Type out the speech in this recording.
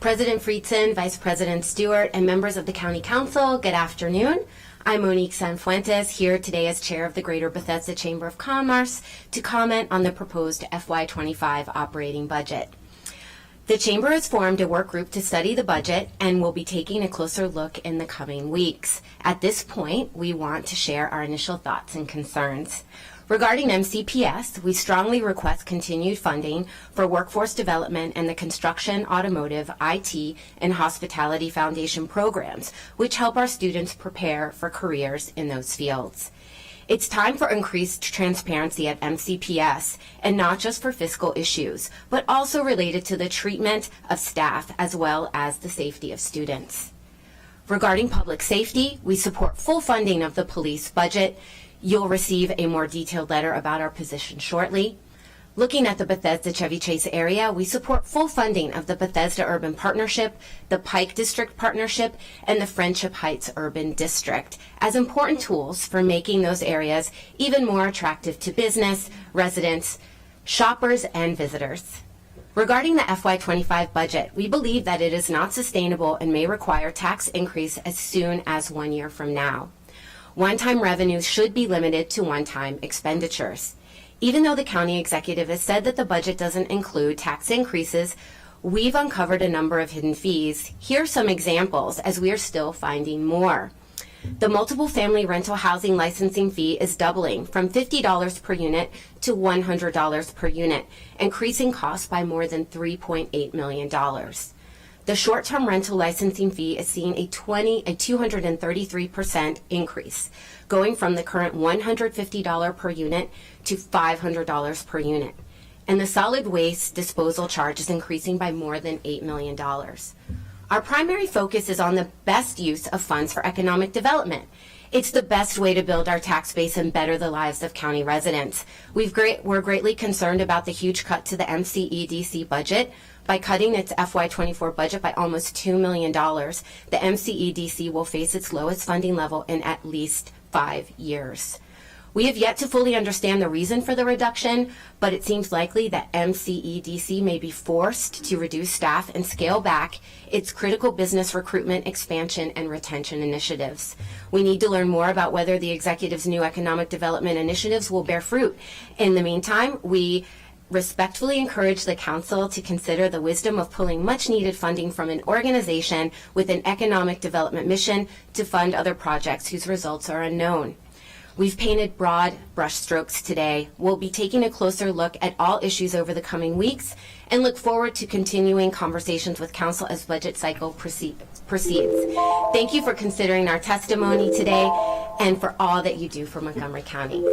President Friedson, Vice President Stewart, and members of the County Council, good afternoon. I'm Monique Sanfuentes, here today as Chair of the Greater Bethesda Chamber of Commerce to comment on the proposed FY25 operating budget. The Chamber has formed a work group to study the budget and will be taking a closer look in the coming weeks. At this point, we want to share our initial thoughts and concerns. Regarding MCPS, we strongly request continued funding for workforce development and the construction, automotive, IT, and hospitality foundation programs, which help our students prepare for careers in those fields. It's time for increased transparency at MCPS, and not just for fiscal issues, but also related to the treatment of staff as well as the safety of students. Regarding public safety, we support full funding of the police budget. You'll receive a more detailed letter about our position shortly. Looking at the Bethesda-Chevy Chase area, we support full funding of the Bethesda Urban Partnership, the Pike District Partnership, and the Friendship Heights Urban District as important tools for making those areas even more attractive to business, residents, shoppers, and visitors. Regarding the FY25 budget, we believe that it is not sustainable and may require tax increase as soon as 1 year from now. One-time revenues should be limited to one-time expenditures. Even though the county executive has said that the budget doesn't include tax increases, we've uncovered a number of hidden fees. Here are some examples, as we are still finding more. The multiple family rental housing licensing fee is doubling from $50 per unit to $100 per unit, increasing costs by more than $3.8 million. The short-term rental licensing fee is seeing a 233% increase, going from the current $150 per unit to $500 per unit. And the solid waste disposal charge is increasing by more than $8 million. Our primary focus is on the best use of funds for economic development. It's the best way to build our tax base and better the lives of county residents. We're greatly concerned about the huge cut to the MCEDC budget. By cutting its FY24 budget by almost $2 million, the MCEDC will face its lowest funding level in at least 5 years. We have yet to fully understand the reason for the reduction, but it seems likely that MCEDC may be forced to reduce staff and scale back its critical business recruitment, expansion, and retention initiatives. We need to learn more about whether the executive's new economic development initiatives will bear fruit. In the meantime, we respectfully encourage the Council to consider the wisdom of pulling much-needed funding from an organization with an economic development mission to fund other projects whose results are unknown. We've painted broad brushstrokes today. We'll be taking a closer look at all issues over the coming weeks and look forward to continuing conversations with Council as budget cycle proceeds. Thank you for considering our testimony today and for all that you do for Montgomery County.